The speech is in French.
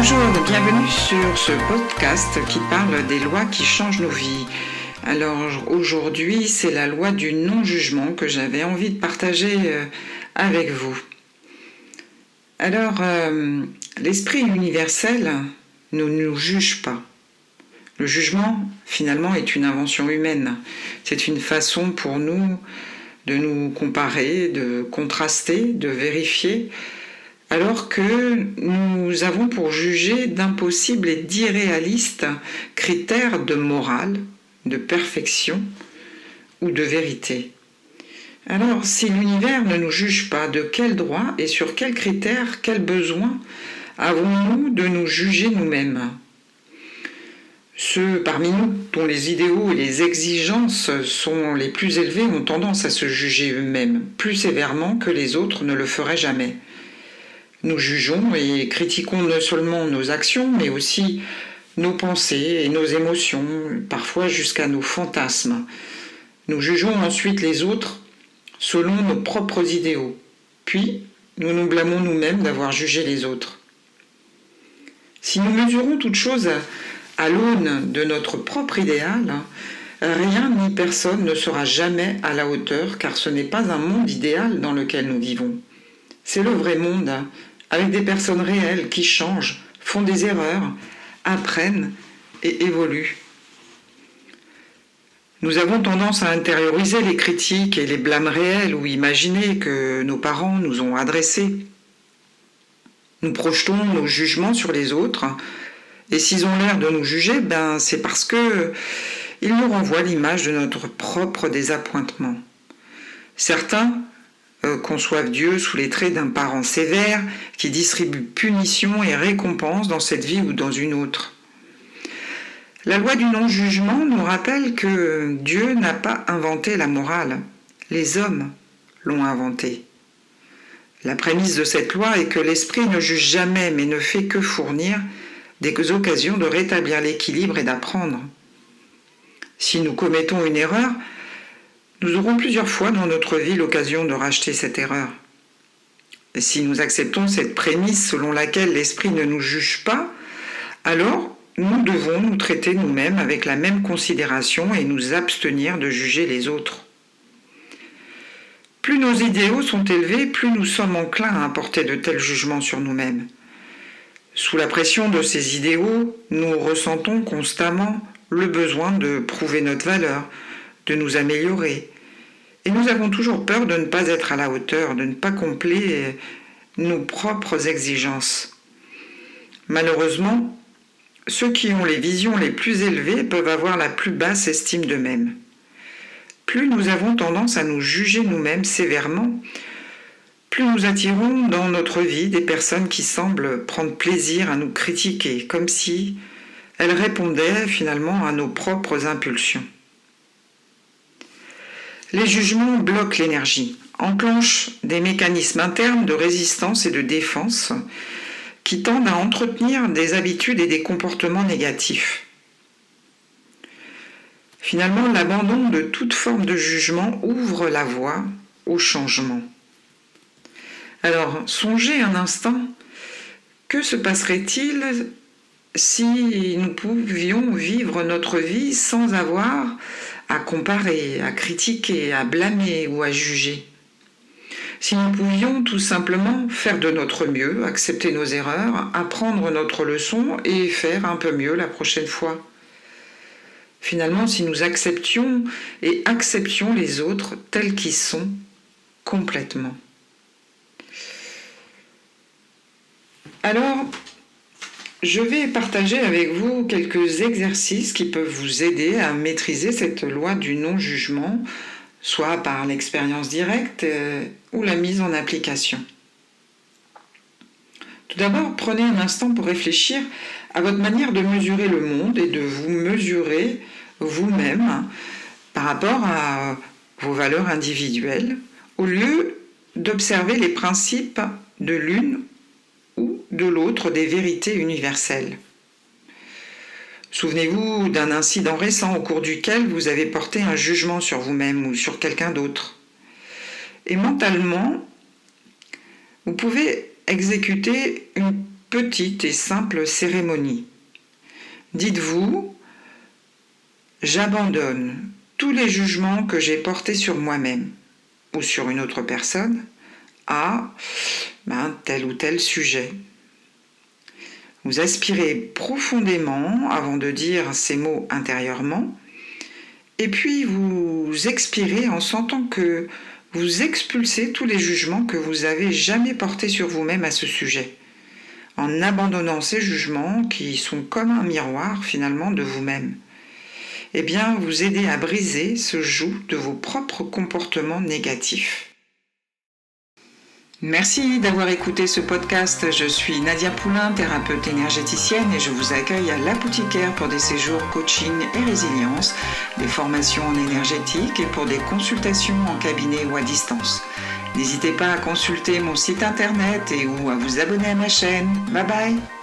Bonjour et bienvenue sur ce podcast qui parle des lois qui changent nos vies. Alors aujourd'hui, c'est la loi du non-jugement que j'avais envie de partager avec vous. Alors, l'esprit universel ne nous juge pas. Le jugement, finalement, est une invention humaine. C'est une façon pour nous de nous comparer, de contraster, de vérifier, alors que nous avons pour juger d'impossibles et d'irréalistes critères de morale, de perfection ou de vérité. Alors, si l'univers ne nous juge pas, de quel droit et sur quels critères, quels besoins avons-nous de nous juger nous-mêmes ? Ceux parmi nous dont les idéaux et les exigences sont les plus élevés ont tendance à se juger eux-mêmes plus sévèrement que les autres ne le feraient jamais. Nous jugeons et critiquons non seulement nos actions, mais aussi nos pensées et nos émotions, parfois jusqu'à nos fantasmes. Nous jugeons ensuite les autres selon nos propres idéaux. Puis, nous nous blâmons nous-mêmes d'avoir jugé les autres. Si nous mesurons toute chose à l'aune de notre propre idéal, rien ni personne ne sera jamais à la hauteur, car ce n'est pas un monde idéal dans lequel nous vivons. C'est le vrai monde, avec des personnes réelles qui changent, font des erreurs, apprennent et évoluent. Nous avons tendance à intérioriser les critiques et les blâmes réels ou imaginés que nos parents nous ont adressés. Nous projetons nos jugements sur les autres, et s'ils ont l'air de nous juger, c'est parce qu'ils nous renvoient l'image de notre propre désappointement. Certains conçoivent Dieu sous les traits d'un parent sévère qui distribue punition et récompense dans cette vie ou dans une autre. La loi du non-jugement nous rappelle que Dieu n'a pas inventé la morale, les hommes l'ont inventée. La prémisse de cette loi est que l'esprit ne juge jamais mais ne fait que fournir des occasions de rétablir l'équilibre et d'apprendre. Si nous commettons une erreur, nous aurons plusieurs fois dans notre vie l'occasion de racheter cette erreur. Et si nous acceptons cette prémisse selon laquelle l'esprit ne nous juge pas, alors nous devons nous traiter nous-mêmes avec la même considération et nous abstenir de juger les autres. Plus nos idéaux sont élevés, plus nous sommes enclins à apporter de tels jugements sur nous-mêmes. Sous la pression de ces idéaux, nous ressentons constamment le besoin de prouver notre valeur, de nous améliorer. Et nous avons toujours peur de ne pas être à la hauteur, de ne pas combler nos propres exigences. Malheureusement, ceux qui ont les visions les plus élevées peuvent avoir la plus basse estime d'eux-mêmes. Plus nous avons tendance à nous juger nous-mêmes sévèrement, plus nous attirons dans notre vie des personnes qui semblent prendre plaisir à nous critiquer, comme si elles répondaient finalement à nos propres impulsions. Les jugements bloquent l'énergie, enclenchent des mécanismes internes de résistance et de défense qui tendent à entretenir des habitudes et des comportements négatifs. Finalement, l'abandon de toute forme de jugement ouvre la voie au changement. Alors, songez un instant, que se passerait-il si nous pouvions vivre notre vie sans avoir à comparer, à critiquer, à blâmer ou à juger? Si nous pouvions tout simplement faire de notre mieux, accepter nos erreurs, apprendre notre leçon et faire un peu mieux la prochaine fois. Finalement, si nous acceptions et acceptions les autres tels qu'ils sont, complètement. Alors, je vais partager avec vous quelques exercices qui peuvent vous aider à maîtriser cette loi du non-jugement, soit par l'expérience directe ou la mise en application. Tout d'abord, prenez un instant pour réfléchir à votre manière de mesurer le monde et de vous mesurer vous-même par rapport à vos valeurs individuelles, au lieu d'observer les principes de l'une ou de l'autre des vérités universelles. Souvenez-vous d'un incident récent au cours duquel vous avez porté un jugement sur vous-même ou sur quelqu'un d'autre. Et mentalement, vous pouvez exécuter une petite et simple cérémonie. Dites-vous, j'abandonne tous les jugements que j'ai portés sur moi-même ou sur une autre personne à tel ou tel sujet. Vous aspirez profondément avant de dire ces mots intérieurement, et puis vous expirez en sentant que vous expulsez tous les jugements que vous avez jamais portés sur vous-même à ce sujet, en abandonnant ces jugements qui sont comme un miroir finalement de vous-même. Eh bien, vous aidez à briser ce joug de vos propres comportements négatifs. Merci d'avoir écouté ce podcast. Je suis Nadia Poulain, thérapeute énergéticienne, et je vous accueille à l'apothicaire pour des séjours coaching et résilience, des formations en énergétique et pour des consultations en cabinet ou à distance. N'hésitez pas à consulter mon site internet ou à vous abonner à ma chaîne. Bye bye!